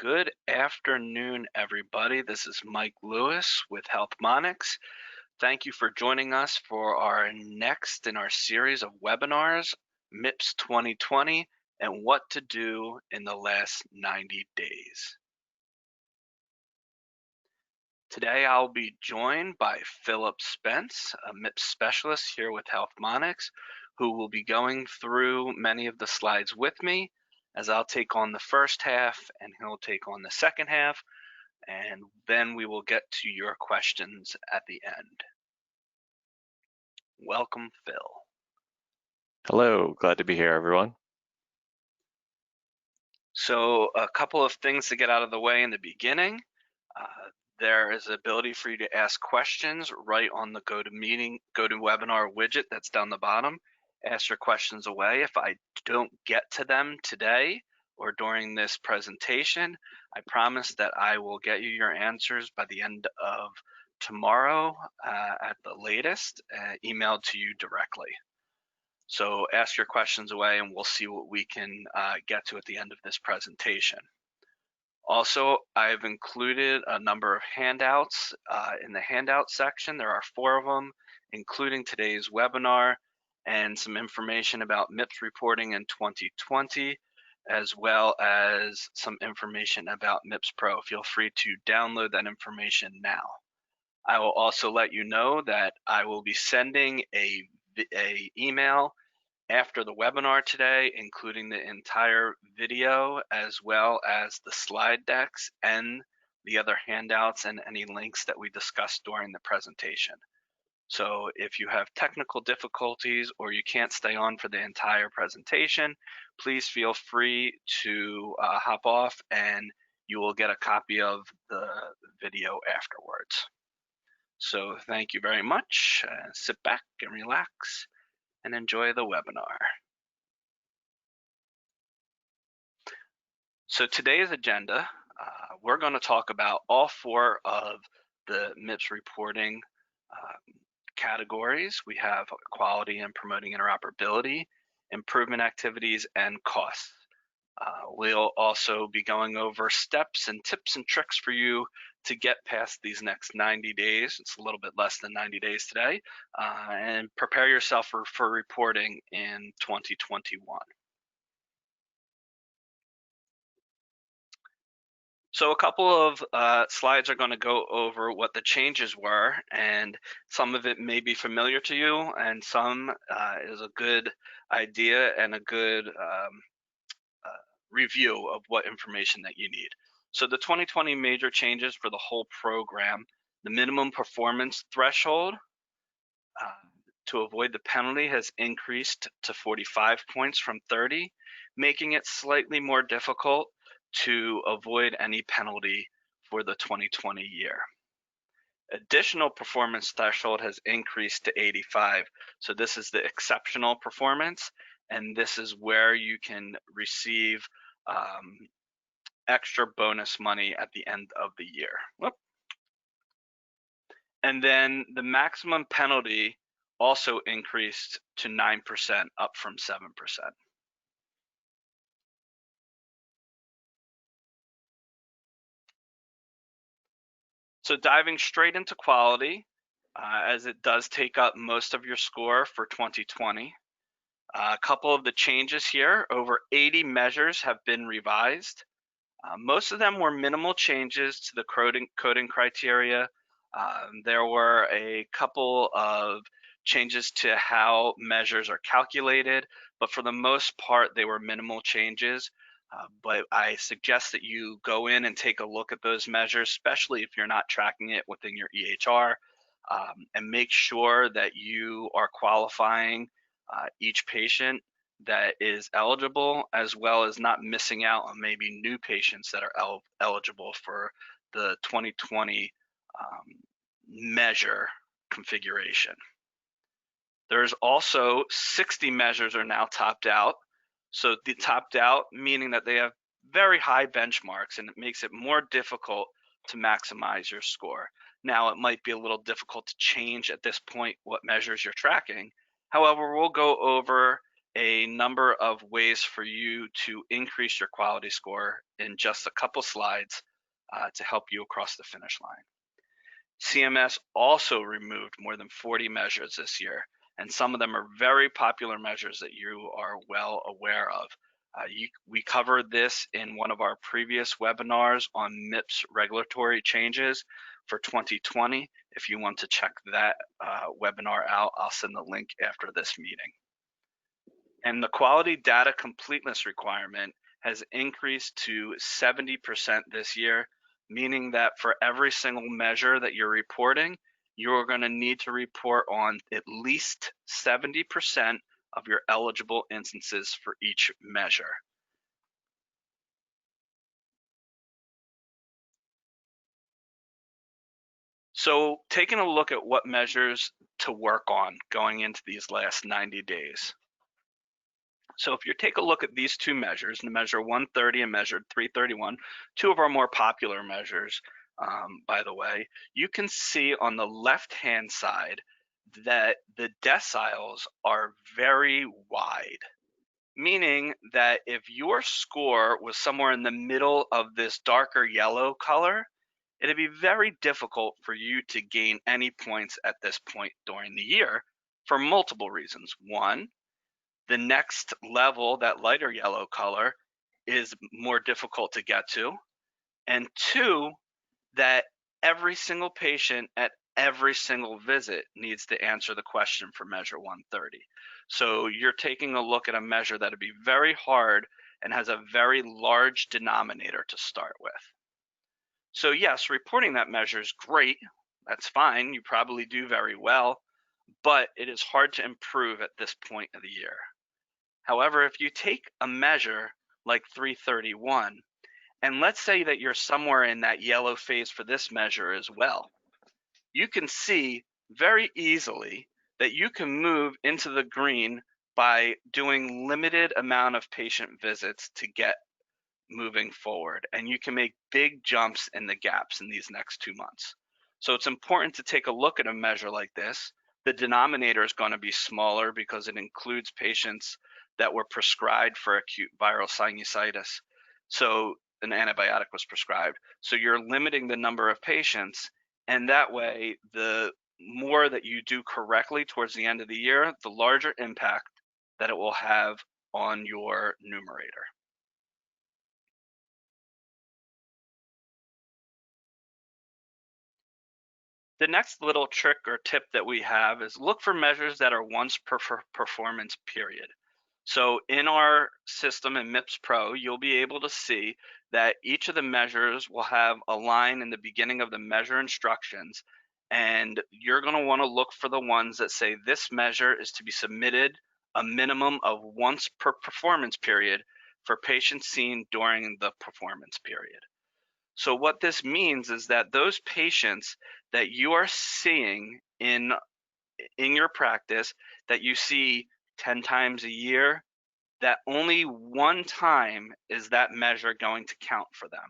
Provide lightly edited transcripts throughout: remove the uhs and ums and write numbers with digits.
Good afternoon, everybody. This is Mike Lewis with HealthMonics. Thank you for joining us for our next in our series of webinars, MIPS 2020, and what to do in the last 90 days. Today, I'll be joined by Philip Spence, a MIPS specialist here with HealthMonics, who will be going through many of the slides with me, as I'll take on the first half and he'll take on the second half, and then we will get to your questions at the end. Welcome, Phil. Hello, glad to be here, everyone. So a couple of things to get out of the way in the beginning. There is the ability for you to ask questions right on the GoToWebinar widget that's down the bottom. Ask your questions away. If I don't get to them today or during this presentation, I promise that I will get you your answers by the end of tomorrow at the latest, emailed to you directly. So ask your questions away and we'll see what we can get to at the end of this presentation. Also, I've included a number of handouts in the handout section. There are 4 of them, including today's webinar and some information about MIPS reporting in 2020, as well as some information about MIPS Pro. Feel free to download that information now. I will also let you know that I will be sending a email after the webinar today, including the entire video, as well as the slide decks and the other handouts and any links that we discussed during the presentation. So if you have technical difficulties or you can't stay on for the entire presentation, please feel free to hop off and you will get a copy of the video afterwards. So thank you very much. Sit back and relax and enjoy the webinar. So today's agenda, we're going to talk about all 4 of the MIPS reporting categories. We have quality and promoting interoperability, improvement activities, and costs. We'll also be going over steps and tips and tricks for you to get past these next 90 days. It's a little bit less than 90 days today, and prepare yourself for reporting in 2021. So a couple of slides are going to go over what the changes were, and some of it may be familiar to you, and some is a good idea and a good review of what information that you need. So the 2020 major changes for the whole program: the minimum performance threshold to avoid the penalty has increased to 45 points from 30, making it slightly more difficult to avoid any penalty for the 2020 year. Additional performance threshold has increased to 85. So this is the exceptional performance, and this is where you can receive extra bonus money at the end of the year. Whoop. And then the maximum penalty also increased to 9%, up from 7%. So diving straight into quality, as it does take up most of your score for 2020. A couple of the changes here: over 80 measures have been revised. Most of them were minimal changes to the coding criteria. There were a couple of changes to how measures are calculated, but for the most part, they were minimal changes. But I suggest that you go in and take a look at those measures, especially if you're not tracking it within your EHR, and make sure that you are qualifying each patient that is eligible, as well as not missing out on maybe new patients that are eligible for the 2020 measure configuration. There's also 60 measures are now topped out. So the topped out, meaning that they have very high benchmarks, and it makes it more difficult to maximize your score. Now, it might be a little difficult to change at this point what measures you're tracking. However, we'll go over a a number of ways for you to increase your quality score in just a couple slides to help you across the finish line. CMS also removed more than 40 measures this year, and some of them are very popular measures that you are well aware of. We covered this in one of our previous webinars on MIPS regulatory changes for 2020. If you want to check that webinar out, I'll send the link after this meeting. And the quality data completeness requirement has increased to 70% this year, meaning that for every single measure that you're reporting, you're going to need to report on at least 70% of your eligible instances for each measure. So taking a look at what measures to work on going into these last 90 days. So if you take a look at these two measures, the measure 130 and measure 331, two of our more popular measures, by the way, you can see on the left-hand side that the deciles are very wide, meaning that if your score was somewhere in the middle of this darker yellow color, it'd be very difficult for you to gain any points at this point during the year for multiple reasons. One, the next level, that lighter yellow color, is more difficult to get to. And two, that every single patient at every single visit needs to answer the question for measure 130. So you're taking a look at a measure that would be very hard and has a very large denominator to start with. So yes, reporting that measure is great. That's fine. You probably do very well, but it is hard to improve at this point of the year. However, if you take a measure like 331, and let's say that you're somewhere in that yellow phase for this measure as well, you can see very easily that you can move into the green by doing limited amount of patient visits to get moving forward, and you can make big jumps in the gaps in these next 2 months. So it's important to take a look at a measure like this. The denominator is going to be smaller because it includes patients that were prescribed for acute viral sinusitis. So an antibiotic was prescribed. So you're limiting the number of patients, and that way, the more that you do correctly towards the end of the year, the larger impact that it will have on your numerator. The next little trick or tip that we have is look for measures that are once per performance period. So in our system in MIPS Pro, you'll be able to see that each of the measures will have a line in the beginning of the measure instructions, and you're going to want to look for the ones that say this measure is to be submitted a minimum of once per performance period for patients seen during the performance period. So what this means is that those patients that you are seeing in your practice, that you see 10 times a year, that only one time is that measure going to count for them.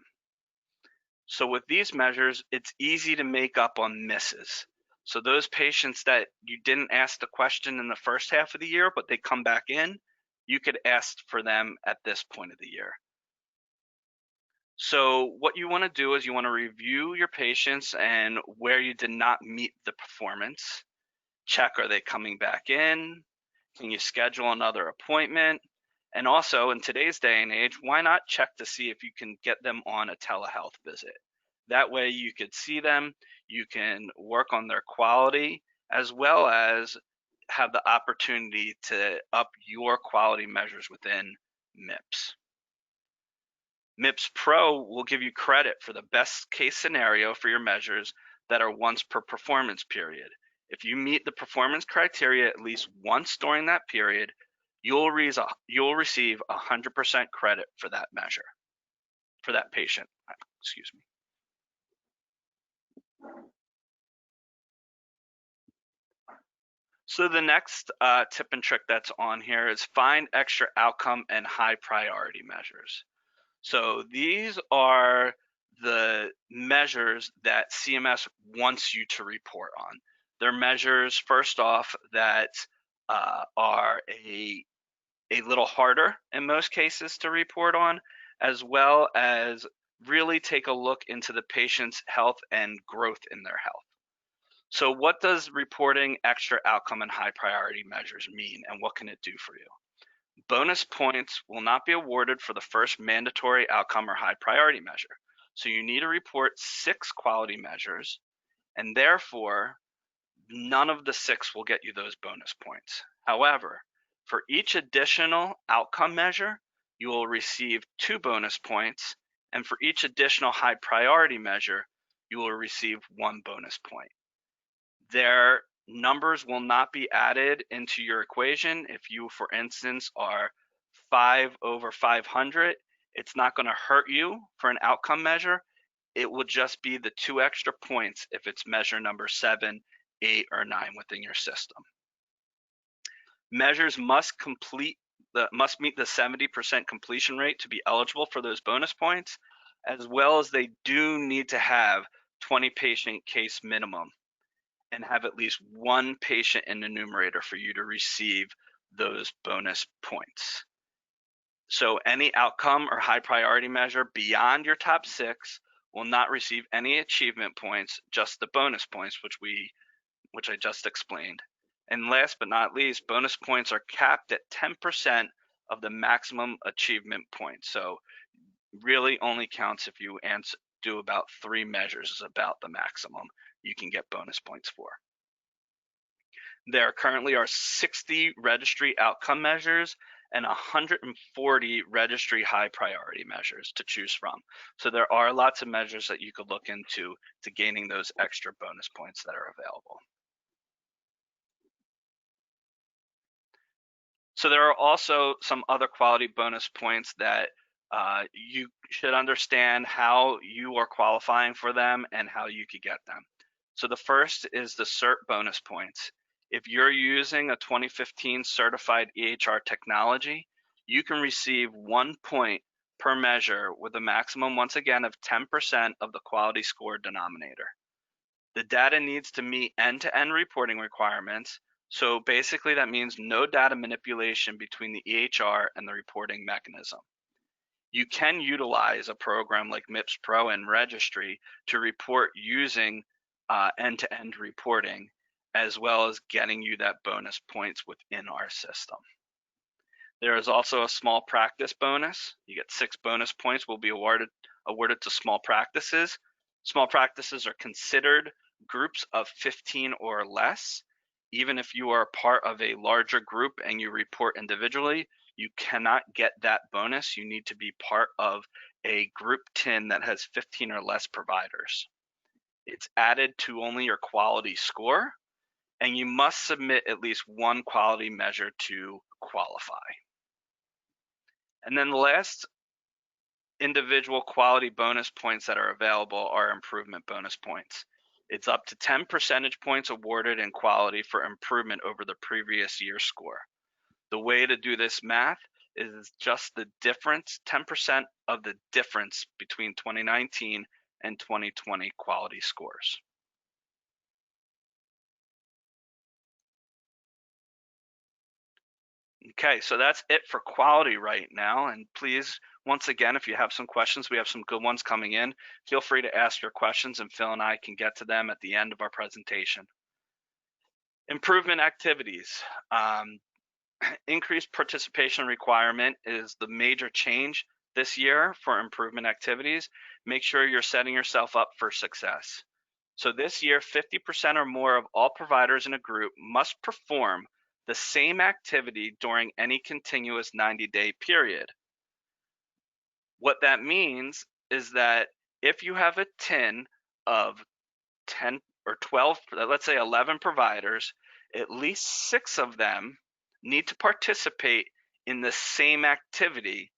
So with these measures, it's easy to make up on misses. So those patients that you didn't ask the question in the first half of the year, but they come back in, you could ask for them at this point of the year. So what you want to do is you want to review your patients and where you did not meet the performance. Check, are they coming back in? Can you schedule another appointment? And also in today's day and age, why not check to see if you can get them on a telehealth visit? That way you could see them, you can work on their quality, as well as have the opportunity to up your quality measures within MIPS. MIPS Pro will give you credit for the best case scenario for your measures that are once per performance period. If you meet the performance criteria at least once during that period, you'll receive 100% credit for that measure, for that patient, excuse me. So the next tip and trick that's on here is find extra outcome and high priority measures. So these are the measures that CMS wants you to report on. They're measures, first off, that are a little harder in most cases to report on, as well as really take a look into the patient's health and growth in their health. So what does reporting extra outcome and high priority measures mean, and what can it do for you? Bonus points will not be awarded for the first mandatory outcome or high priority measure. So you need to report 6 quality measures, and therefore none of the 6 will get you those bonus points. However, for each additional outcome measure, you will receive 2 bonus points, and for each additional high priority measure, you will receive 1 bonus point. Their numbers will not be added into your equation. If you, for instance, are 5 over 500, it's not going to hurt you for an outcome measure. It will just be the 2 extra points if it's measure number 7, 8, or 9 within your system. Measures must meet the 70% completion rate to be eligible for those bonus points, as well as they do need to have 20 patient case minimum and have at least 1 patient in the numerator for you to receive those bonus points. So any outcome or high priority measure beyond your top 6 will not receive any achievement points, just the bonus points, which I just explained. And last but not least, bonus points are capped at 10% of the maximum achievement points. So really only counts if you do about 3 measures is about the maximum you can get bonus points for. There currently are 60 registry outcome measures and 140 registry high priority measures to choose from. So there are lots of measures that you could look into to gaining those extra bonus points that are available. So there are also some other quality bonus points that you should understand how you are qualifying for them and how you could get them. So the first is the CERT bonus points. If you're using a 2015 certified EHR technology, you can receive 1 point per measure with a maximum, once again, of 10% of the quality score denominator. The data needs to meet end-to-end reporting requirements. So basically that means no data manipulation between the EHR and the reporting mechanism. You can utilize a program like MIPS Pro and Registry to report using end-to-end reporting, as well as getting you that bonus points within our system. There is also a small practice bonus. You get 6 bonus points will be awarded to small practices. Small practices are considered groups of 15 or less. Even if you are part of a larger group and you report individually, you cannot get that bonus. You need to be part of a group TIN that has 15 or less providers. It's added to only your quality score, and you must submit at least 1 quality measure to qualify. And then the last individual quality bonus points that are available are improvement bonus points. It's up to 10 percentage points awarded in quality for improvement over the previous year's score. The way to do this math is just the difference, 10% of the difference between 2019 and 2020 quality scores. Okay, so that's it for quality right now. And please, once again, if you have some questions, we have some good ones coming in. Feel free to ask your questions and Phil and I can get to them at the end of our presentation. Improvement activities. Increased participation requirement is the major change this year for improvement activities. Make sure you're setting yourself up for success. So this year, 50% or more of all providers in a group must perform the same activity during any continuous 90-day period. What that means is that if you have a TIN of 10 or 12, let's say 11 providers, at least 6 of them need to participate in the same activity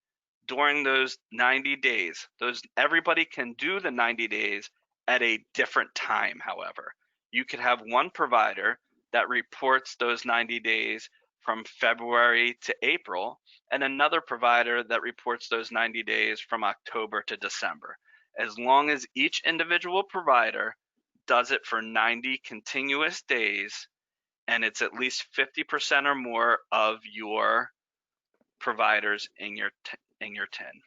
during those 90 days. Everybody can do the 90 days at a different time, however. You could have one provider that reports those 90 days from February to April, and another provider that reports those 90 days from October to December. As long as each individual provider does it for 90 continuous days, and it's at least 50% or more of your providers in your TIN.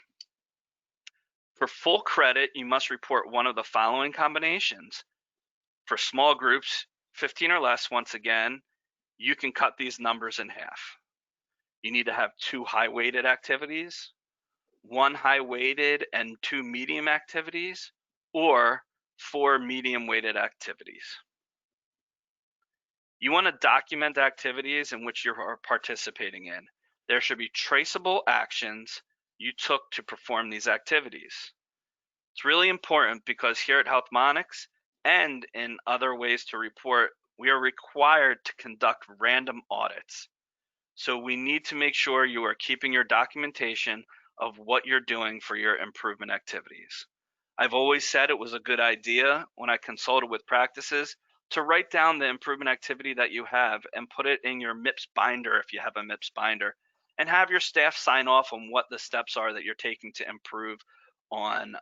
For full credit, you must report one of the following combinations. For small groups, 15 or less, once again, you can cut these numbers in half. You need to have 2 high-weighted activities, 1 high-weighted and 2 medium activities, or 4 medium-weighted activities. You want to document activities in which you are participating in. There should be traceable actions you took to perform these activities. It's really important because here at Healthmonics and in other ways to report, we are required to conduct random audits. So we need to make sure you are keeping your documentation of what you're doing for your improvement activities. I've always said it was a good idea when I consulted with practices to write down the improvement activity that you have and put it in your MIPS binder if you have a MIPS binder, and have your staff sign off on what the steps are that you're taking to improve on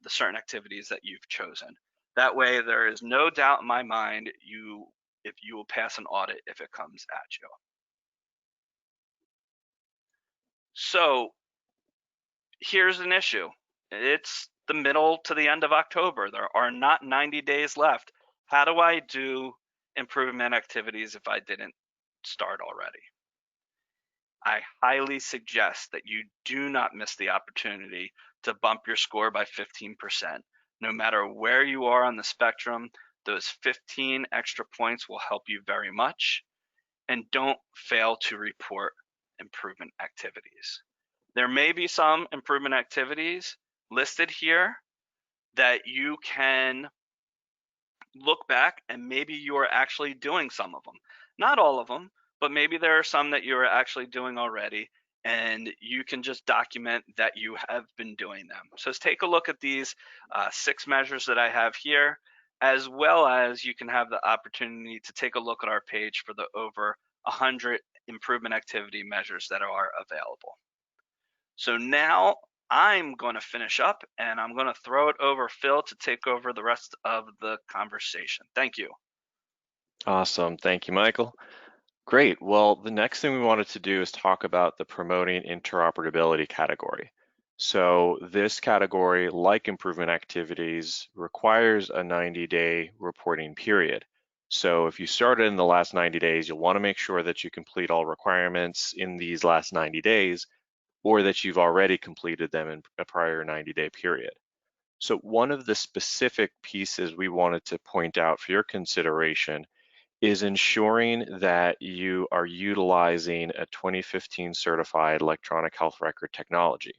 the certain activities that you've chosen. That way there is no doubt in my mind if you will pass an audit if it comes at you. So here's an issue. It's the middle to the end of October. There are not 90 days left. How do I do improvement activities if I didn't start already? I highly suggest that you do not miss the opportunity to bump your score by 15%. No matter where you are on the spectrum, those 15 extra points will help you very much. And don't fail to report improvement activities. There may be some improvement activities listed here that you can look back and maybe you are actually doing some of them. Not all of them, but maybe there are some that you are actually doing already, and you can just document that you have been doing them. So let's take a look at these 6 measures that I have here, as well as you can have the opportunity to take a look at our page for the over 100 improvement activity measures that are available. So now I'm going to finish up and I'm going to throw it over Phil to take over the rest of the conversation. Thank you. Awesome. Thank you, Michael. Great. Well, the next thing we wanted to do is talk about the promoting interoperability category. So this category, like improvement activities, requires a 90-day reporting period. So if you started in the last 90 days, you'll want to make sure that you complete all requirements in these last 90 days, or that you've already completed them in a prior 90-day period. So one of the specific pieces we wanted to point out for your consideration is ensuring that you are utilizing a 2015 certified electronic health record technology.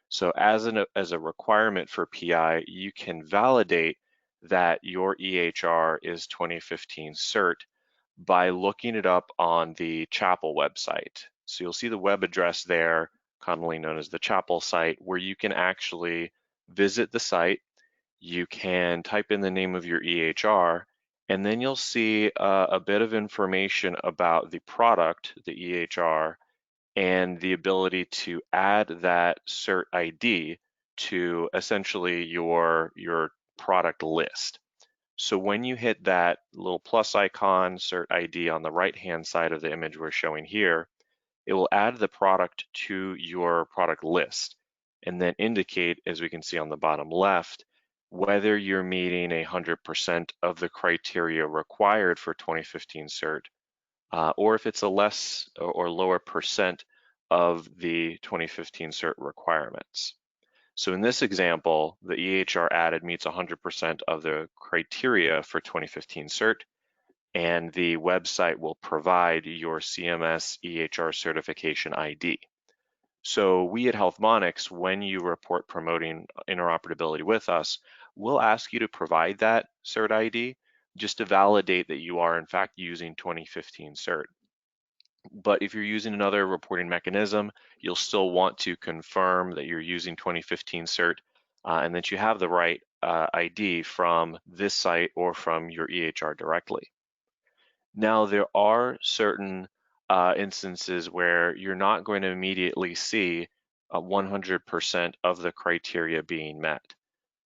So as a requirement for PI, you can validate that your EHR is 2015 cert by looking it up on the Chapel website. So you'll see the web address there, commonly known as the Chapel site, where you can actually visit the site. You can type in the name of your EHR, and then you'll see a bit of information about the product, the EHR, and the ability to add that cert ID to essentially your product list. So when you hit that little plus icon, cert ID, on the right-hand side of the image we're showing here, it will add the product to your product list and then indicate, as we can see on the bottom left, whether you're meeting 100% of the criteria required for 2015 cert, or if it's a less or lower percent of the 2015 cert requirements. So in this example, the EHR added meets 100% of the criteria for 2015 cert, and the website will provide your CMS EHR certification ID. So we at Healthmonics, when you report promoting interoperability with us, we'll ask you to provide that cert ID just to validate that you are in fact using 2015 cert. But if you're using another reporting mechanism, you'll still want to confirm that you're using 2015 cert and that you have the right ID from this site or from your EHR directly. Now, there are certain instances where you're not going to immediately see 100% of the criteria being met.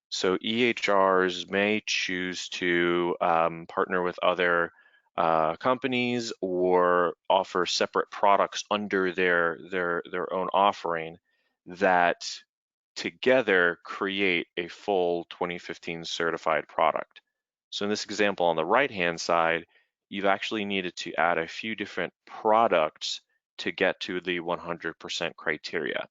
So EHRs may choose to partner with other companies or offer separate products under their own offering that together create a full 2015 certified product. So in this example on the right-hand side, you've actually needed to add a few different products to get to the 100% criteria.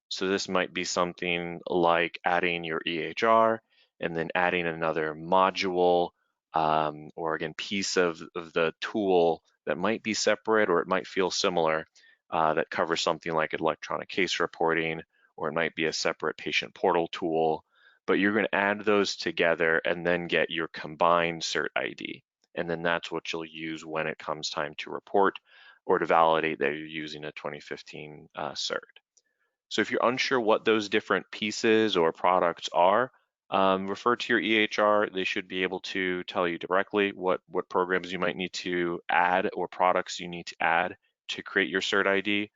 So this might be something like adding your EHR and then adding another module or again, piece of the tool that might be separate or it might feel similar that covers something like electronic case reporting, or it might be a separate patient portal tool, but you're going to add those together and then get your combined cert ID. And then that's what you'll use when it comes time to report or to validate that you're using a 2015 cert. So if you're unsure what those different pieces or products are, refer to your EHR. They should be able to tell you directly what programs you might need to add or products you need to add to create your cert ID.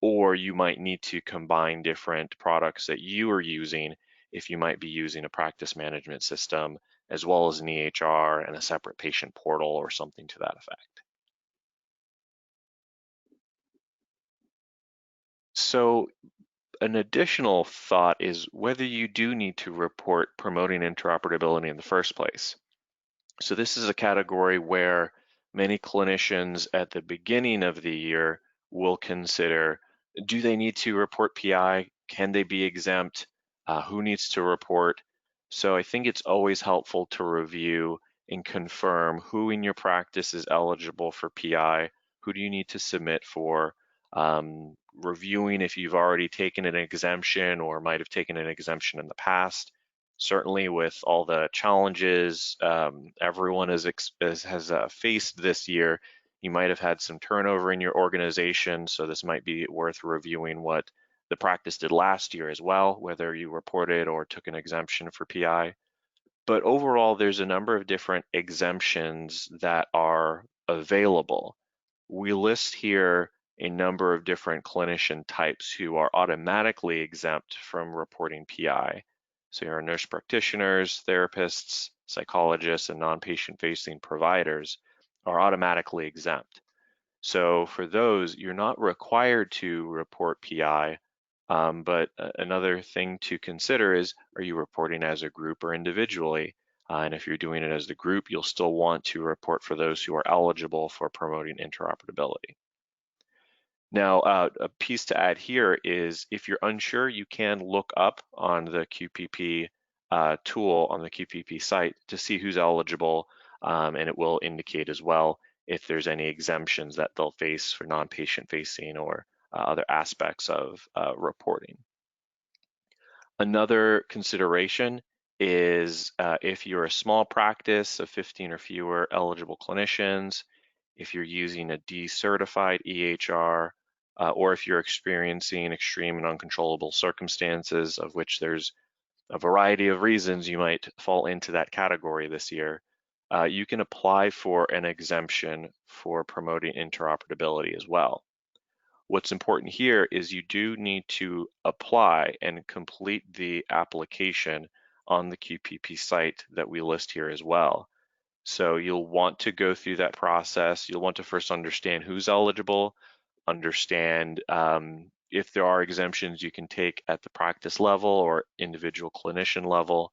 Or you might need to combine different products that you are using if you might be using a practice management system as well as an EHR and a separate patient portal or something to that effect. So an additional thought is whether you do need to report promoting interoperability in the first place. So this is a category where many clinicians at the beginning of the year will consider, do they need to report PI? Can they be exempt? Who needs to report? So I think it's always helpful to review and confirm who in your practice is eligible for PI, who do you need to submit for, reviewing if you've already taken an exemption or might have taken an exemption in the past. Certainly with all the challenges everyone has faced this year, you might have had some turnover in your organization, so this might be worth reviewing what the practice did last year as well, whether you reported or took an exemption for PI. But overall, there's a number of different exemptions that are available. We list here a number of different clinician types who are automatically exempt from reporting PI. So your nurse practitioners, therapists, psychologists, and non-patient facing providers are automatically exempt. So for those, you're not required to report PI, but another thing to consider is, are you reporting as a group or individually? And if you're doing it as the group, you'll still want to report for those who are eligible for promoting interoperability. Now, a piece to add here is if you're unsure, you can look up on the QPP tool on the QPP site to see who's eligible, and it will indicate as well if there's any exemptions that they'll face for non-patient facing or other aspects of reporting. Another consideration is if you're a small practice of 15 or fewer eligible clinicians, if you're using a decertified EHR, or if you're experiencing extreme and uncontrollable circumstances, of which there's a variety of reasons you might fall into that category this year, you can apply for an exemption for promoting interoperability as well. What's important here is you do need to apply and complete the application on the QPP site that we list here as well. So you'll want to go through that process. You'll want to first understand who's eligible, understand if there are exemptions you can take at the practice level or individual clinician level,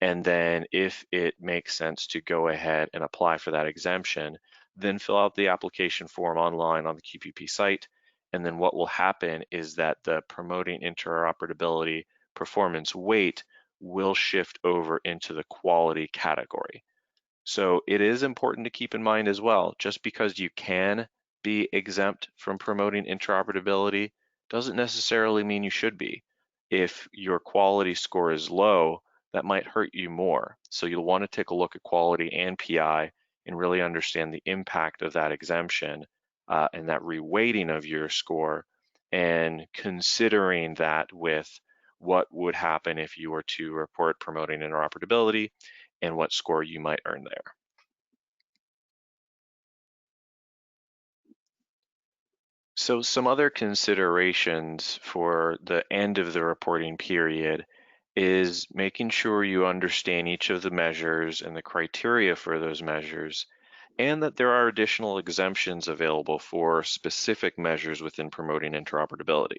and then if it makes sense to go ahead and apply for that exemption, then fill out the application form online on the QPP site. And then what will happen is that the promoting interoperability performance weight will shift over into the quality category. So it is important to keep in mind as well, just because you can be exempt from promoting interoperability doesn't necessarily mean you should be. If your quality score is low, that might hurt you more. So you'll want to take a look at quality and PI and really understand the impact of that exemption and that reweighting of your score, and considering that with what would happen if you were to report promoting interoperability and what score you might earn there. So some other considerations for the end of the reporting period is making sure you understand each of the measures and the criteria for those measures, and that there are additional exemptions available for specific measures within promoting interoperability.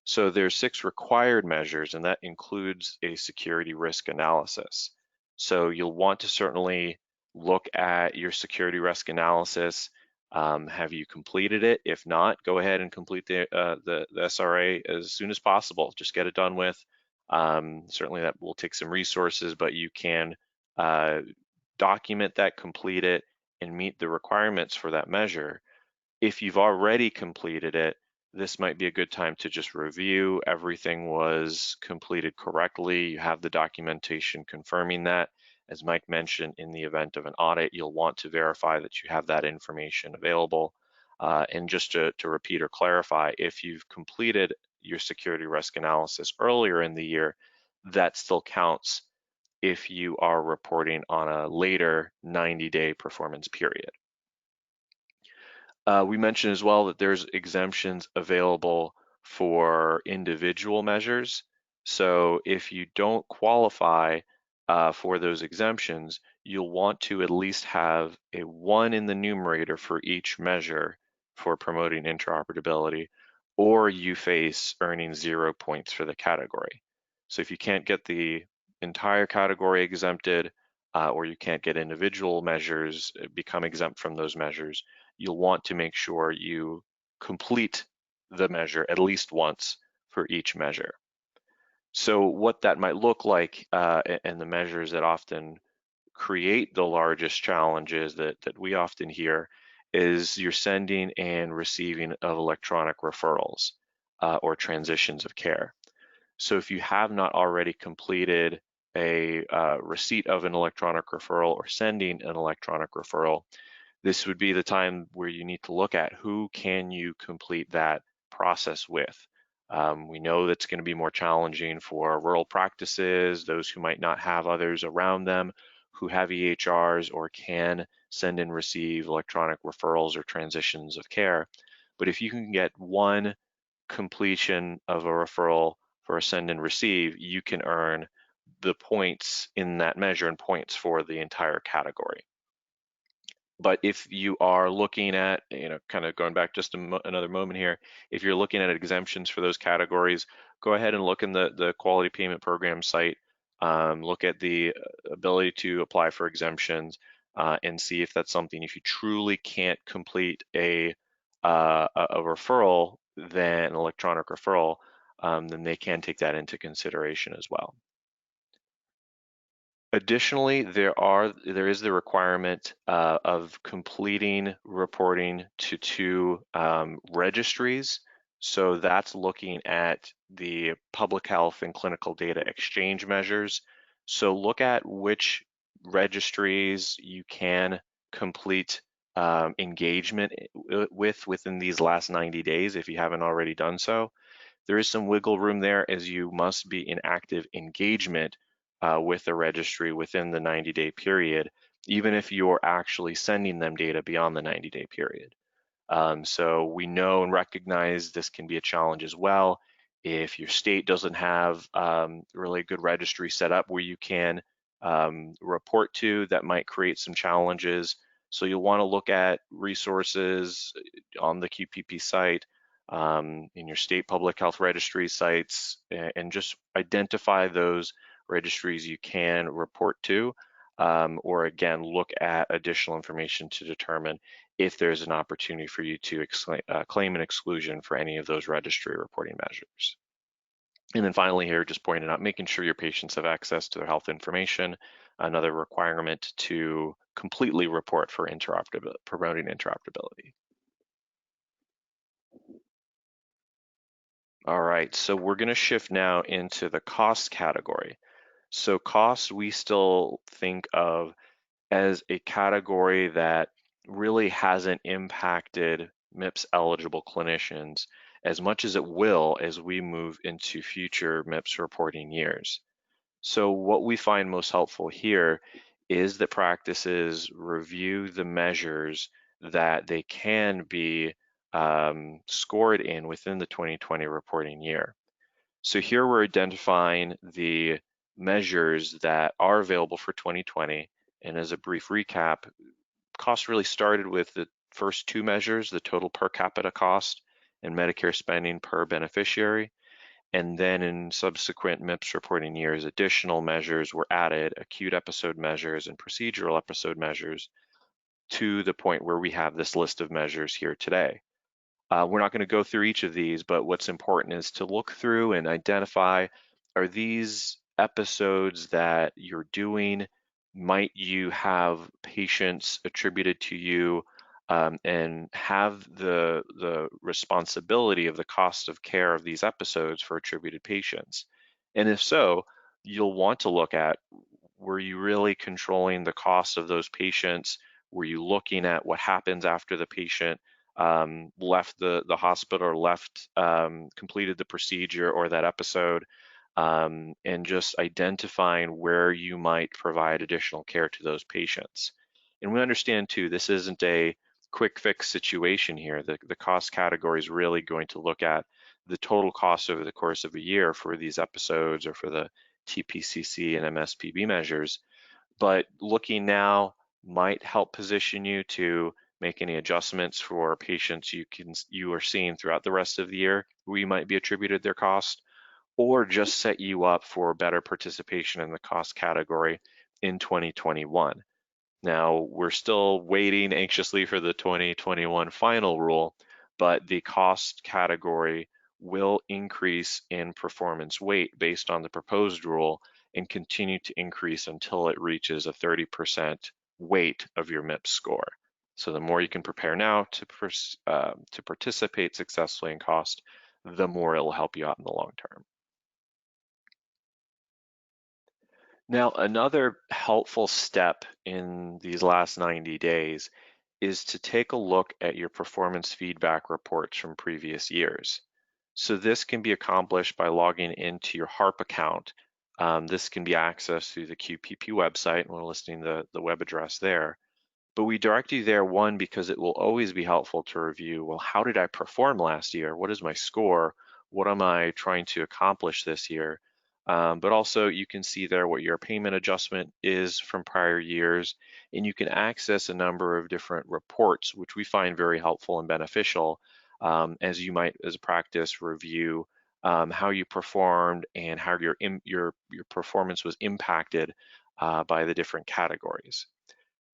So there's 6 required measures, and that includes a security risk analysis. So you'll want to certainly look at your security risk analysis. Have you completed it? If not, go ahead and complete the SRA as soon as possible. Just get it done with. Certainly that will take some resources, but you can document that, complete it, and meet the requirements for that measure. If you've already completed it, this might be a good time to just review everything was completed correctly. You have the documentation confirming that. As Mike mentioned, in the event of an audit, you'll want to verify that you have that information available. And just to repeat or clarify, if you've completed your security risk analysis earlier in the year, that still counts if you are reporting on a later 90-day performance period. We mentioned as well that there's exemptions available for individual measures. So if you don't qualify for those exemptions, you'll want to at least have a 1 in the numerator for each measure for promoting interoperability, or you face earning 0 points for the category. So if you can't get the entire category exempted, or you can't get individual measures become exempt from those measures, you'll want to make sure you complete the measure at least once for each measure. So what that might look like, and the measures that often create the largest challenges that we often hear, is you're sending and receiving of electronic referrals or transitions of care. So if you have not already completed a receipt of an electronic referral or sending an electronic referral, this would be the time where you need to look at who can you complete that process with. We know that's going to be more challenging for rural practices, those who might not have others around them who have EHRs or can send and receive electronic referrals or transitions of care. But if you can get 1 completion of a referral for a send and receive, you can earn the points in that measure and points for the entire category. But if you are looking at, kind of going back just another moment here, if you're looking at exemptions for those categories, go ahead and look in the Quality Payment Program site, look at the ability to apply for exemptions, and see if that's something. If you truly can't complete a referral, then an electronic referral, then they can take that into consideration as well. Additionally, there is the requirement of completing reporting to 2 registries. So that's looking at the public health and clinical data exchange measures. So look at which registries you can complete engagement within these last 90 days if you haven't already done so. There is some wiggle room there, as you must be in active engagement with the registry within the 90-day period, even if you're actually sending them data beyond the 90-day period. So we know and recognize this can be a challenge as well. If your state doesn't have really good registry set up where you can report to, that might create some challenges. So you'll want to look at resources on the QPP site, in your state public health registry sites, and just identify those registries you can report to, or again, look at additional information to determine if there's an opportunity for you to claim an exclusion for any of those registry reporting measures. And then finally here, just pointing out, making sure your patients have access to their health information, another requirement to completely report for promoting interoperability. All right, so we're going to shift now into the cost category. So cost, we still think of as a category that really hasn't impacted MIPS eligible clinicians as much as it will as we move into future MIPS reporting years. So what we find most helpful here is that practices review the measures that they can be scored in within the 2020 reporting year. So here we're identifying the measures that are available for 2020, and as a brief recap, cost really started with the first two measures, the total per capita cost and Medicare spending per beneficiary. And then in subsequent MIPS reporting years, additional measures were added, acute episode measures and procedural episode measures, to the point where we have this list of measures here today. We're not going to go through each of these, but what's important is to look through and identify, are these episodes that you're doing, might you have patients attributed to you and have the responsibility of the cost of care of these episodes for attributed patients? And if so, you'll want to look at, were you really controlling the cost of those patients? Were you looking at what happens after the patient left the hospital or completed the procedure or that episode, and just identifying where you might provide additional care to those patients. And we understand too, this isn't a quick fix situation here. The cost category is really going to look at the total cost over the course of a year for these episodes or for the TPCC and MSPB measures. But looking now might help position you to make any adjustments for patients you are seeing throughout the rest of the year where you might be attributed their cost, or just set you up for better participation in the cost category in 2021. Now, we're still waiting anxiously for the 2021 final rule, but the cost category will increase in performance weight based on the proposed rule and continue to increase until it reaches a 30% weight of your MIPS score. So the more you can prepare now to participate successfully in cost, the more it will help you out in the long term. Now, another helpful step in these last 90 days is to take a look at your performance feedback reports from previous years. So this can be accomplished by logging into your HARP account. This can be accessed through the QPP website, and we're listing the web address there. But we direct you there, one, because it will always be helpful to review, well, how did I perform last year? What is my score? What am I trying to accomplish this year? But also you can see there what your payment adjustment is from prior years, and you can access a number of different reports, which we find very helpful and beneficial as you might, as a practice, review how you performed and how your performance was impacted by the different categories.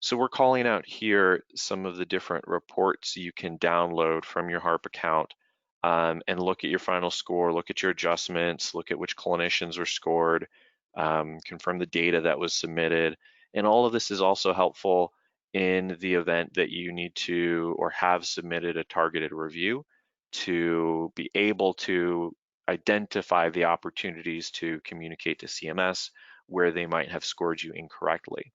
So we're calling out here some of the different reports you can download from your HARP account and look at your final score, look at your adjustments, look at which clinicians were scored, confirm the data that was submitted. And all of this is also helpful in the event that you need to or have submitted a targeted review to be able to identify the opportunities to communicate to CMS where they might have scored you incorrectly.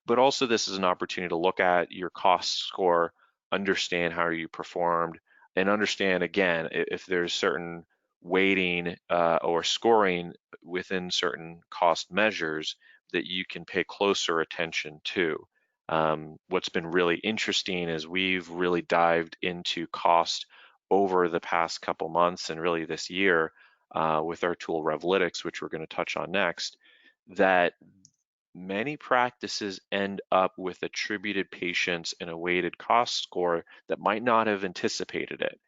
But also this is an opportunity to look at your cost score, understand how you performed, and understand again if there's certain weighting or scoring within certain cost measures that you can pay closer attention to. What's been really interesting is we've really dived into cost over the past couple months and really this year with our tool Revlytics, which we're going to touch on next, that many practices end up with attributed patients and a weighted cost score that might not have anticipated it.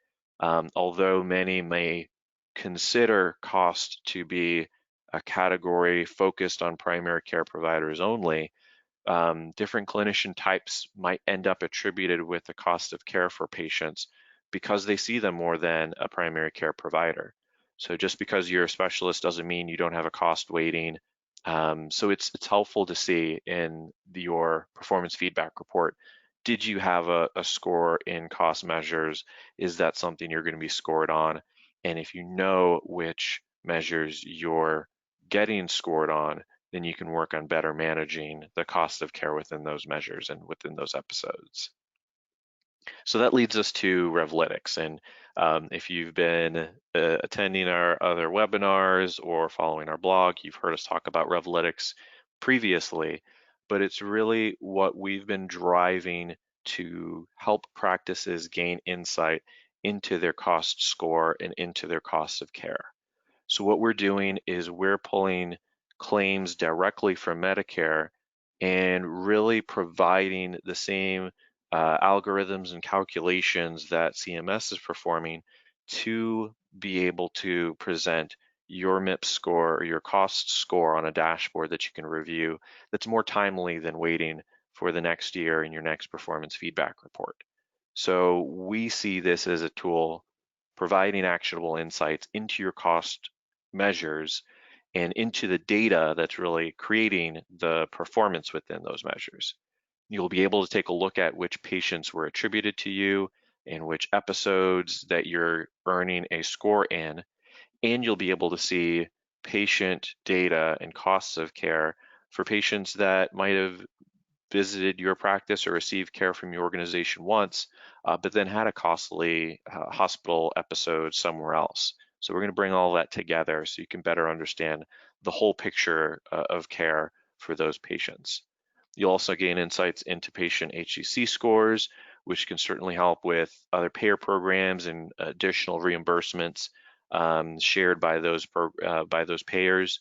Although many may consider cost to be a category focused on primary care providers only, different clinician types might end up attributed with the cost of care for patients because they see them more than a primary care provider. So just because you're a specialist doesn't mean you don't have a cost weighting. So it's helpful to see in your performance feedback report, did you have a score in cost measures? Is that something you're going to be scored on? And if you know which measures you're getting scored on, then you can work on better managing the cost of care within those measures and within those episodes. So that leads us to Revlytics. And if you've been attending our other webinars or following our blog, you've heard us talk about Revlytics previously, but it's really what we've been driving to help practices gain insight into their cost score and into their cost of care. So what we're doing is we're pulling claims directly from Medicare and really providing the same algorithms and calculations that CMS is performing to be able to present your MIPS score or your cost score on a dashboard that you can review that's more timely than waiting for the next year in your next performance feedback report. So we see this as a tool providing actionable insights into your cost measures and into the data that's really creating the performance within those measures. You'll be able to take a look at which patients were attributed to you and which episodes that you're earning a score in, and you'll be able to see patient data and costs of care for patients that might have visited your practice or received care from your organization once, but then had a costly hospital episode somewhere else. So we're going to bring all that together so you can better understand the whole picture of care for those patients. You'll also gain insights into patient HCC scores, which can certainly help with other payer programs and additional reimbursements shared by those payers,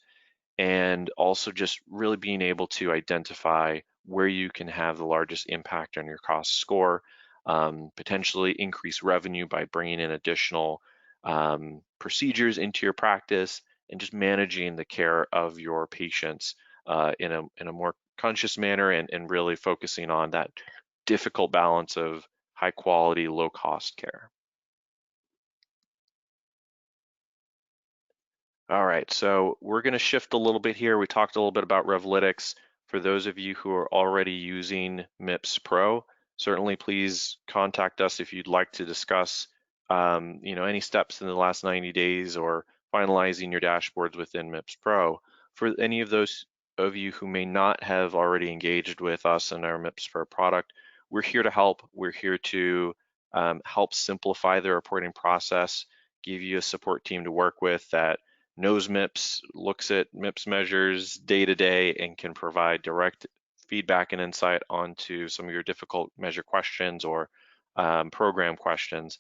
and also just really being able to identify where you can have the largest impact on your cost score, potentially increase revenue by bringing in additional procedures into your practice, and just managing the care of your patients in a more conscious manner, and really focusing on that difficult balance of high quality, low cost care. All right, so we're going to shift a little bit here. We talked a little bit about Revlytics. For those of you who are already using MIPS Pro, certainly please contact us if you'd like to discuss any steps in the last 90 days or finalizing your dashboards within MIPS Pro. For any of those of you who may not have already engaged with us in our MIPS Pro product, we're here to help. We're here to help simplify the reporting process, give you a support team to work with that knows MIPS, looks at MIPS measures day to day, and can provide direct feedback and insight onto some of your difficult measure questions or program questions,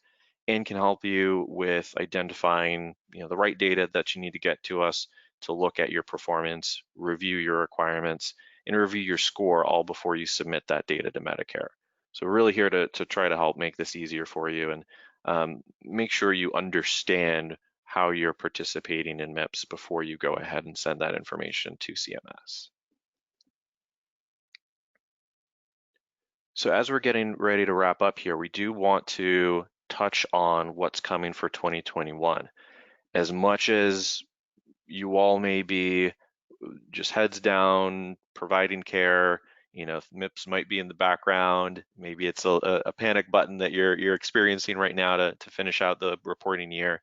and can help you with identifying the right data that you need to get to us to look at your performance, review your requirements, and review your score all before you submit that data to Medicare. So we're really here to try to help make this easier for you and make sure you understand how you're participating in MIPS before you go ahead and send that information to CMS. So as we're getting ready to wrap up here, we do want to touch on what's coming for 2021. As much as you all may be just heads down, providing care, MIPS might be in the background, maybe it's a panic button that you're experiencing right now to finish out the reporting year.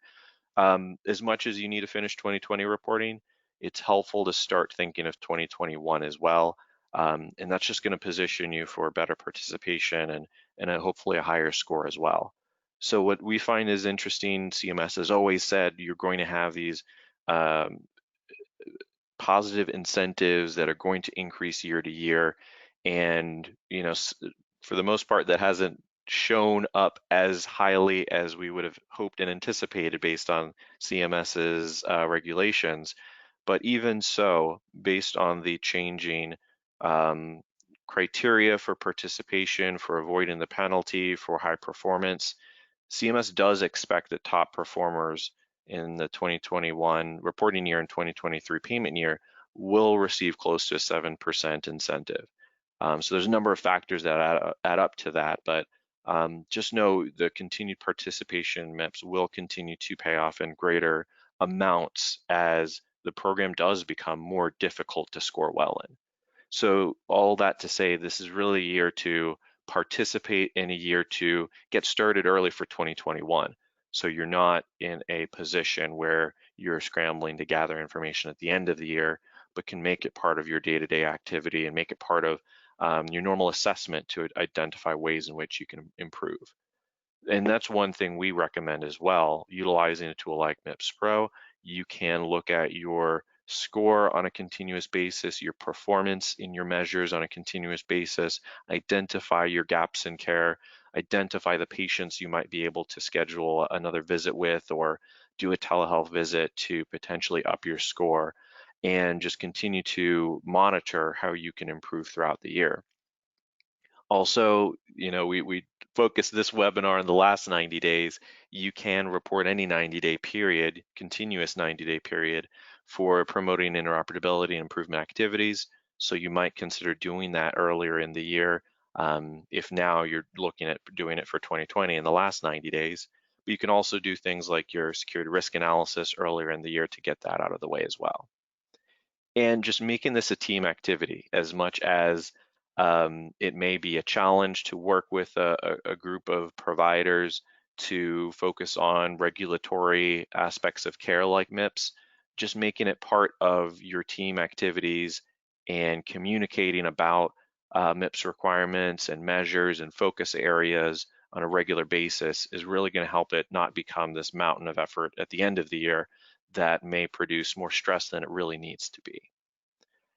As much as you need to finish 2020 reporting, it's helpful to start thinking of 2021 as well. And that's just going to position you for better participation and hopefully a higher score as well. So what we find is interesting, CMS has always said you're going to have these positive incentives that are going to increase year to year. And, for the most part, that hasn't shown up as highly as we would have hoped and anticipated based on CMS's regulations. But even so, based on the changing criteria for participation, for avoiding the penalty, for high performance, CMS does expect that top performers in the 2021 reporting year and 2023 payment year will receive close to a 7% incentive. So there's a number of factors that add up to that, but just know the continued participation in MIPS will continue to pay off in greater amounts as the program does become more difficult to score well in. So all that to say, this is really a year to participate in a year to get started early for 2021. So you're not in a position where you're scrambling to gather information at the end of the year, but can make it part of your day-to-day activity and make it part of your normal assessment to identify ways in which you can improve. And that's one thing we recommend as well. Utilizing a tool like MIPS Pro, you can look at your score on a continuous basis, your performance in your measures on a continuous basis, identify your gaps in care, identify the patients you might be able to schedule another visit with or do a telehealth visit to potentially up your score. and just continue to monitor how you can improve throughout the year. Also, we focused this webinar on the last 90 days. You can report any 90-day period, continuous 90-day period, for promoting interoperability and improvement activities. So you might consider doing that earlier in the year, if now you're looking at doing it for 2020 in the last 90 days. But you can also do things like your security risk analysis earlier in the year to get that out of the way as well. And just making this a team activity, as much as it may be a challenge to work with a group of providers to focus on regulatory aspects of care like MIPS, just making it part of your team activities and communicating about MIPS requirements and measures and focus areas on a regular basis is really going to help it not become this mountain of effort at the end of the year that may produce more stress than it really needs to be.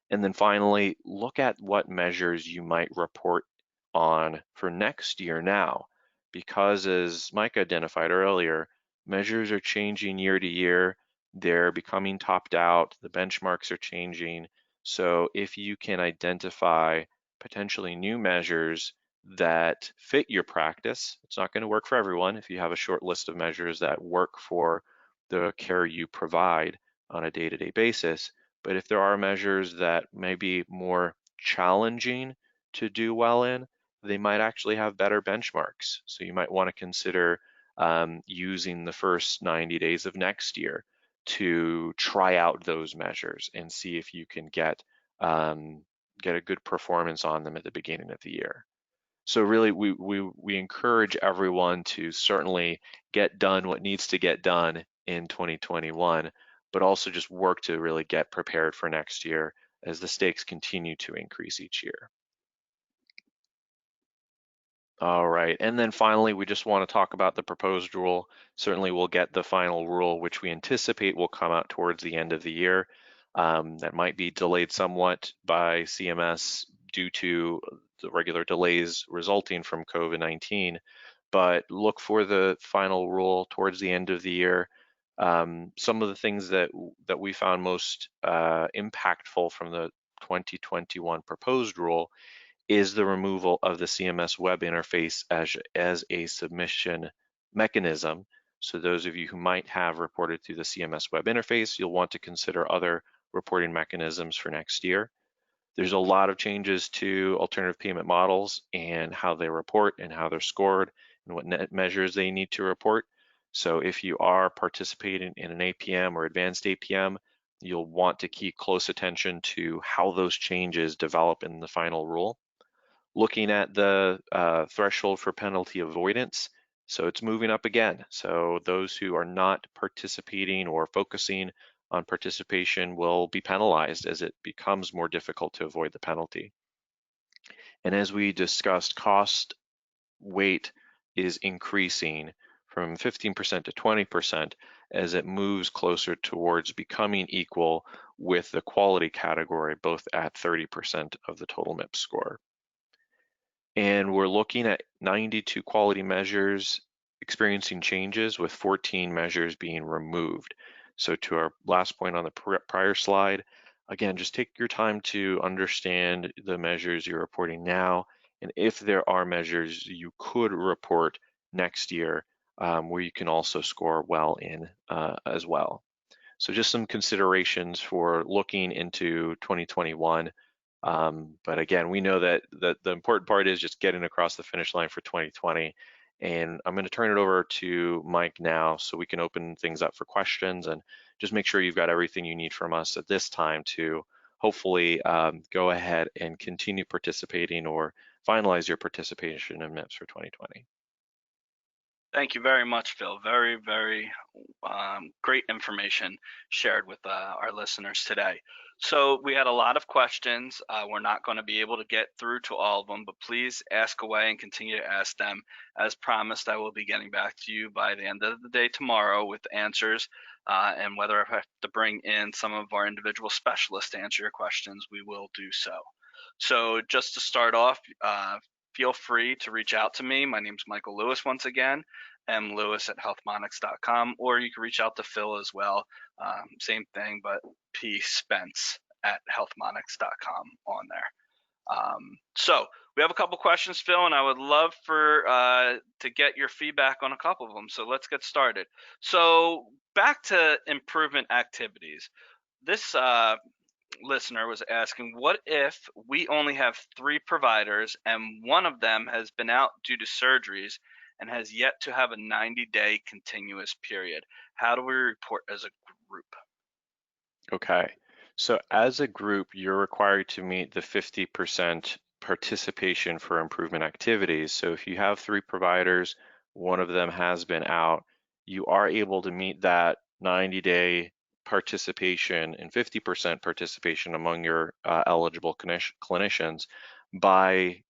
And then finally, look at what measures you might report on for next year now, because as Mike identified earlier, measures are changing year to year. They're becoming topped out. The benchmarks are changing. So if you can identify potentially new measures that fit your practice, it's not going to work for everyone. If you have a short list of measures that work for the care you provide on a day-to-day basis, but if there are measures that may be more challenging to do well in, they might actually have better benchmarks. So you might want to consider using the first 90 days of next year to try out those measures and see if you can get a good performance on them at the beginning of the year. So really, we encourage everyone to certainly get done what needs to get done in 2021, but also just work to really get prepared for next year as the stakes continue to increase each year. All right, and then finally, we just want to talk about the proposed rule. Certainly, we'll get the final rule, which we anticipate will come out towards the end of the year. That might be delayed somewhat by CMS due to the regular delays resulting from COVID-19, but look for the final rule towards the end of the year. Some of the things that we found most impactful from the 2021 proposed rule is the removal of the CMS web interface as a submission mechanism. So those of you who might have reported through the CMS web interface, you'll want to consider other reporting mechanisms for next year. There's a lot of changes to alternative payment models and how they report and how they're scored and what net measures they need to report. So if you are participating in an APM or advanced APM, you'll want to keep close attention to how those changes develop in the final rule. Looking at the threshold for penalty avoidance, so it's moving up again. So those who are not participating or focusing on participation will be penalized as it becomes more difficult to avoid the penalty. And as we discussed, cost weight is increasing from 15% to 20% as it moves closer towards becoming equal with the quality category, both at 30% of the total MIPS score. And we're looking at 92 quality measures experiencing changes, with 14 measures being removed. So to our last point on the prior slide, again, just take your time to understand the measures you're reporting now, and if there are measures you could report next year where you can also score well in as well. So just some considerations for looking into 2021. But again, we know that the important part is just getting across the finish line for 2020. And I'm going to turn it over to Mike now so we can open things up for questions and just make sure you've got everything you need from us at this time to hopefully go ahead and continue participating or finalize your participation in MIPS for 2020. Thank you very much, Phil. Very, very great information shared with our listeners today. So we had a lot of questions. We're not going to be able to get through to all of them, but please ask away and continue to ask them. As promised, I will be getting back to you by the end of the day tomorrow with answers, and whether I have to bring in some of our individual specialists to answer your questions, we will do so. So just to start off, feel free to reach out to me. My name is Michael Lewis once again, mlewis@healthmonics.com, or you can reach out to Phil as well. Same thing, but pspence@healthmonics.com on there. So we have a couple questions, Phil, and I would love to get your feedback on a couple of them. So let's get started. So back to improvement activities. This listener was asking, what if we only have 3 providers and one of them has been out due to surgeries and has yet to have a 90-day continuous period? How do we report as a group? Okay, so as a group, you're required to meet the 50% participation for improvement activities. So if you have 3 providers, one of them has been out, you are able to meet that 90-day participation and 50% participation among your eligible clinicians by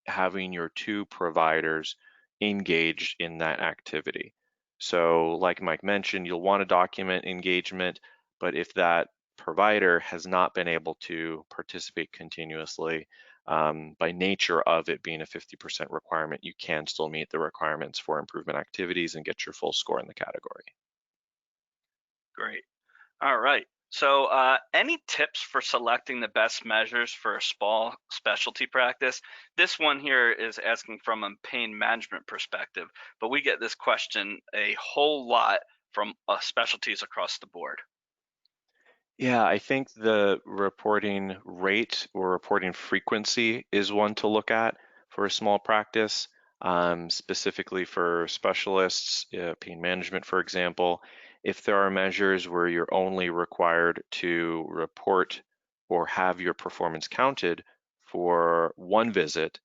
having your 2 providers engaged in that activity. So like Mike mentioned, you'll want to document engagement, but if that provider has not been able to participate continuously, by nature of it being a 50% requirement, you can still meet the requirements for improvement activities and get your full score in the category. Great. All right. So any tips for selecting the best measures for a small specialty practice? This one here is asking from a pain management perspective, but we get this question a whole lot from specialties across the board. Yeah, I think the reporting rate or reporting frequency is one to look at for a small practice, specifically for specialists, pain management, for example. If there are measures where you're only required to report or have your performance counted for one visit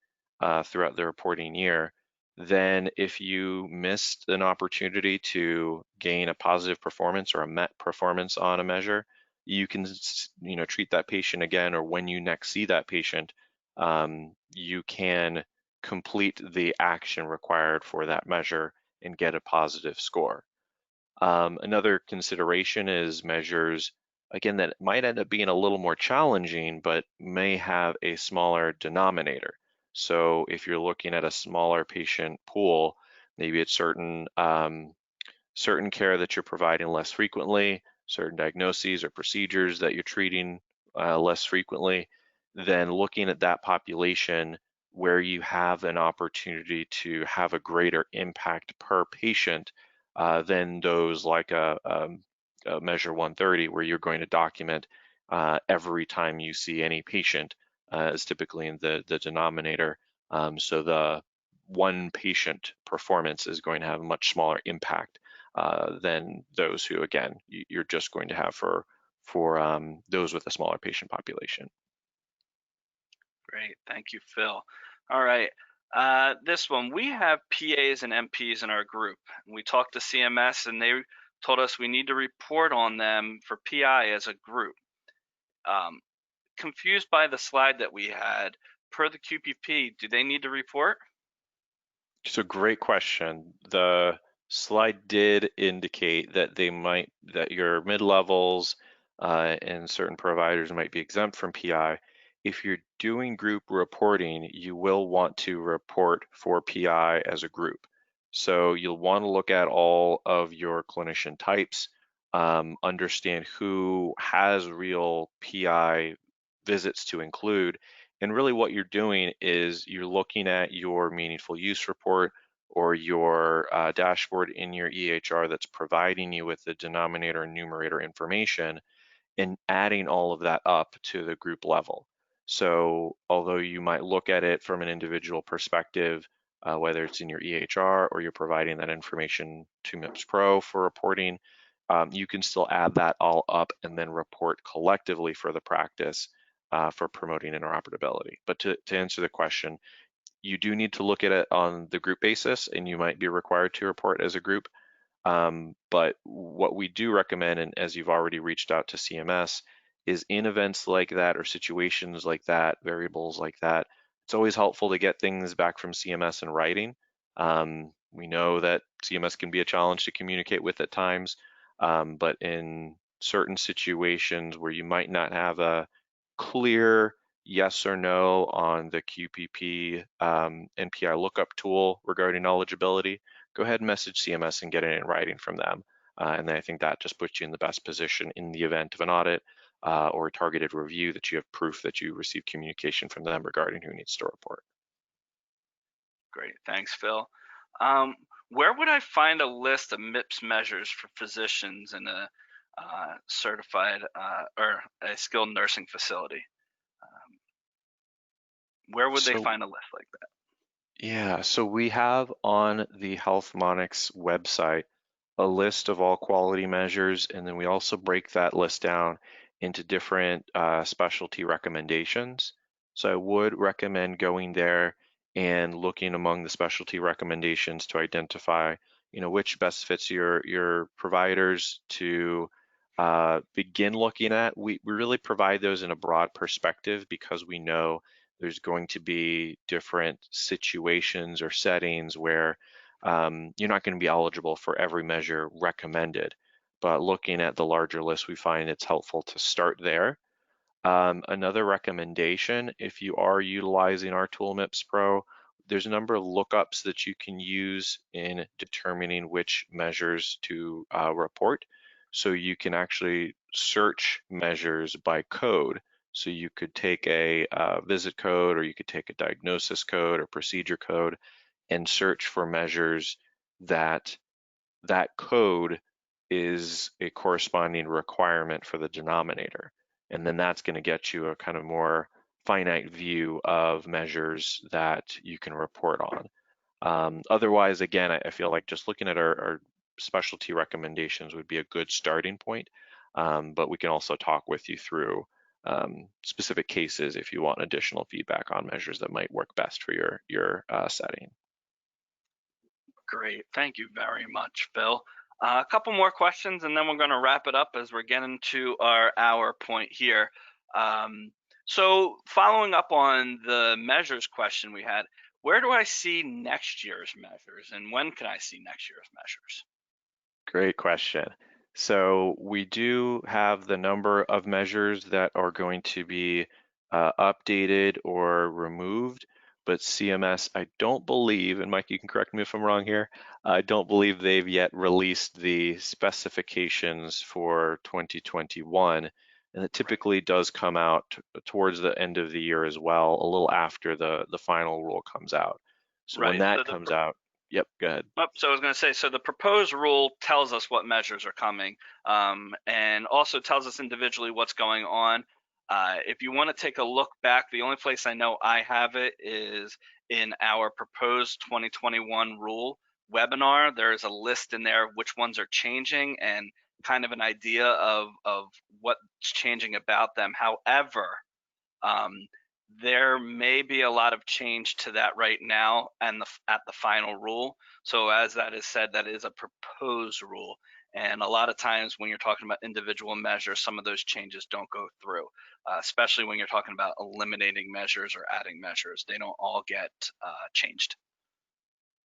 throughout the reporting year, then if you missed an opportunity to gain a positive performance or a met performance on a measure, you can treat that patient again, or when you next see that patient, you can complete the action required for that measure and get a positive score. Another consideration is measures, again, that might end up being a little more challenging, but may have a smaller denominator. So if you're looking at a smaller patient pool, maybe it's certain care that you're providing less frequently, certain diagnoses or procedures that you're treating less frequently, then looking at that population where you have an opportunity to have a greater impact per patient than those like a measure 130, where you're going to document every time you see any patient, is typically in the denominator. So the one patient performance is going to have a much smaller impact than those who, again, you're just going to have for those with a smaller patient population. Great, thank you, Phil. All right, this one, we have PAs and MPs in our group. We talked to CMS and they told us we need to report on them for PI as a group. Confused by the slide that we had. Per the QPP, do they need to report? It's a great question. The slide did indicate that that your mid-levels and certain providers might be exempt from PI. If you're doing group reporting, you will want to report for PI as a group. So you'll want to look at all of your clinician types, understand who has real PI visits to include, and really what you're doing is you're looking at your meaningful use report or your dashboard in your EHR that's providing you with the denominator and numerator information and adding all of that up to the group level. So although you might look at it from an individual perspective, whether it's in your EHR or you're providing that information to MIPS Pro for reporting, you can still add that all up and then report collectively for the practice for promoting interoperability. But to answer the question, you do need to look at it on the group basis, and you might be required to report as a group. But what we do recommend, and as you've already reached out to CMS, is in events like that or situations like that, variables like that, it's always helpful to get things back from CMS in writing. We know that CMS can be a challenge to communicate with at times, but in certain situations where you might not have a clear yes or no on the QPP NPI lookup tool regarding eligibility, go ahead and message CMS and get it in writing from them. And then I think that just puts you in the best position in the event of an audit or a targeted review that you have proof that you received communication from them regarding who needs to report. Great, thanks, Phil. Where would I find a list of MIPS measures for physicians in a certified or a skilled nursing facility? Where would they So find a list like that? yeah, so we have on the HealthMonics website a list of all quality measures, and then we also break that list down into different specialty recommendations. So I would recommend going there and looking among the specialty recommendations to identify, which best fits your providers to begin looking at. We really provide those in a broad perspective because we know there's going to be different situations or settings where you're not going to be eligible for every measure recommended. But looking at the larger list, we find it's helpful to start there. Another recommendation, if you are utilizing our tool MIPS Pro, there's a number of lookups that you can use in determining which measures to report. So you can actually search measures by code. So you could take a visit code, or you could take a diagnosis code or procedure code and search for measures that code is a corresponding requirement for the denominator. And then that's going to get you a kind of more finite view of measures that you can report on. Otherwise, again, I feel like just looking at our specialty recommendations would be a good starting point. But we can also talk with you through specific cases if you want additional feedback on measures that might work best for your setting. Great, thank you very much, Phil. A couple more questions, and then we're going to wrap it up as we're getting to our hour point here. So following up on the measures question we had, where do I see next year's measures, and when can I see next year's measures? Great question. So we do have the number of measures that are going to be updated or removed, but CMS, I don't believe, and Mike, you can correct me if I'm wrong here, I don't believe they've yet released the specifications for 2021, and it typically does come out towards the end of the year as well, a little after the final rule comes out. So when Right. that comes out, yep, go ahead. So I was going to say, so the proposed rule tells us what measures are coming, and also tells us individually what's going on. If you want to take a look back, the only place I know I have it is in our proposed 2021 rule webinar. There is a list in there of which ones are changing and kind of an idea of what's changing about them. However, um, there may be a lot of change to that right now and at the final rule. So as that is said, that is a proposed rule. And a lot of times when you're talking about individual measures, some of those changes don't go through, especially when you're talking about eliminating measures or adding measures. They don't all get changed.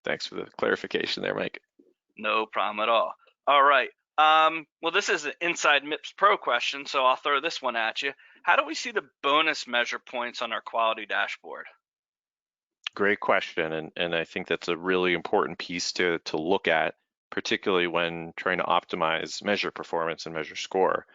Thanks for the clarification there, Mike. No problem at all. All right. Well, this is an inside MIPS Pro question, so I'll throw this one at you. How do we see the bonus measure points on our quality dashboard? Great question, and I think that's a really important piece to look at, particularly when trying to optimize measure performance and measure score.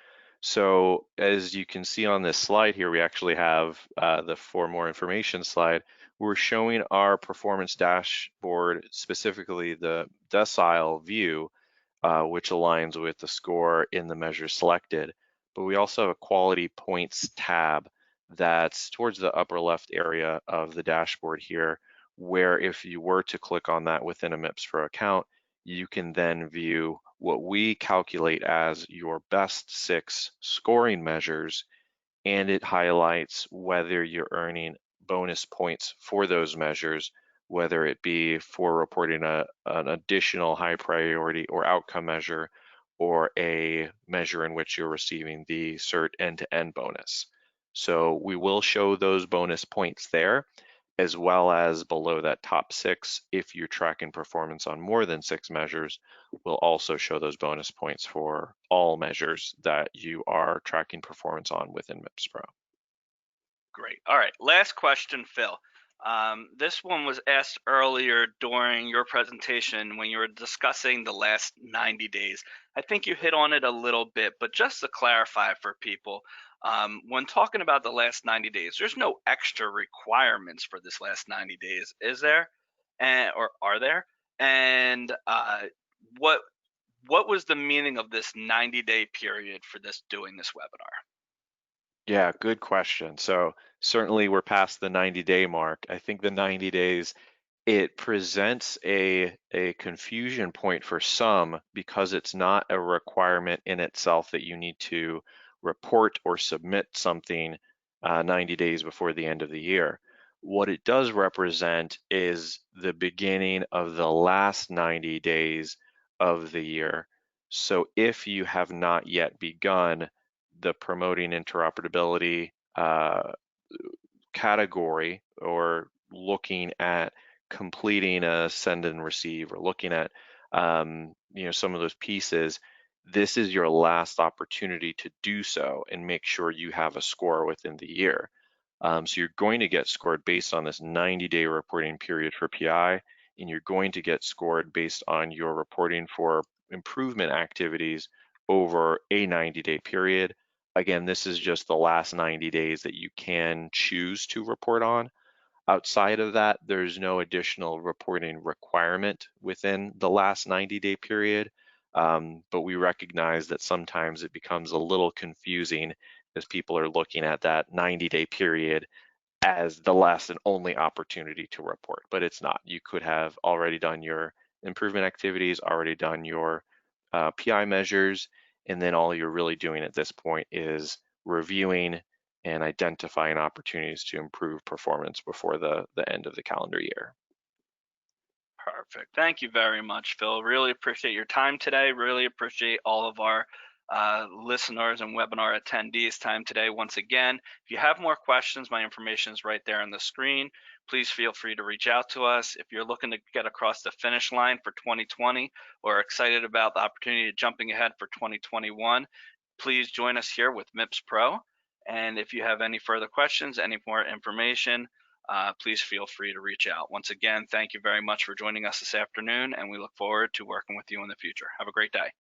So as you can see on this slide here, we actually have the for more information slide. We're showing our performance dashboard, specifically the decile view, which aligns with the score in the measure selected. But we also have a quality points tab that's towards the upper left area of the dashboard here, where if you were to click on that within a MIPS Pro account, you can then view what we calculate as your best 6 scoring measures, and it highlights whether you're earning bonus points for those measures, whether it be for reporting an additional high priority or outcome measure, or a measure in which you're receiving the CERT end-to-end bonus. So we will show those bonus points there, as well as below that top 6. If you're tracking performance on more than 6 measures, we'll also show those bonus points for all measures that you are tracking performance on within MIPS Pro. Great. All right. Last question, Phil. This one was asked earlier during your presentation when you were discussing the last 90 days. I think you hit on it a little bit, but just to clarify for people, when talking about the last 90 days, there's no extra requirements for this last 90 days, is there? Or are there? And what what was the meaning of this 90-day period for doing this webinar? Yeah, good question. So certainly we're past the 90-day mark. I think the 90 days, it presents a confusion point for some because it's not a requirement in itself that you need to report or submit something 90 days before the end of the year. What it does represent is the beginning of the last 90 days of the year. So if you have not yet begun the promoting interoperability category, or looking at completing a send and receive, or looking at some of those pieces, this is your last opportunity to do so and make sure you have a score within the year. So you're going to get scored based on this 90-day reporting period for PI, and you're going to get scored based on your reporting for improvement activities over a 90-day period. Again, this is just the last 90 days that you can choose to report on. Outside of that, there's no additional reporting requirement within the last 90-day period, but we recognize that sometimes it becomes a little confusing as people are looking at that 90-day period as the last and only opportunity to report, but it's not. You could have already done your improvement activities, already done your PI measures, and then all you're really doing at this point is reviewing and identifying opportunities to improve performance before the end of the calendar year. Perfect. Thank you very much, Phil. Really appreciate your time today. Really appreciate all of our listeners and webinar attendees' time today. Once again, if you have more questions, my information is right there on the screen. Please feel free to reach out to us. If you're looking to get across the finish line for 2020 or excited about the opportunity of jumping ahead for 2021, please join us here with MIPS Pro. And if you have any further questions, any more information, please feel free to reach out. Once again, thank you very much for joining us this afternoon, and we look forward to working with you in the future. Have a great day.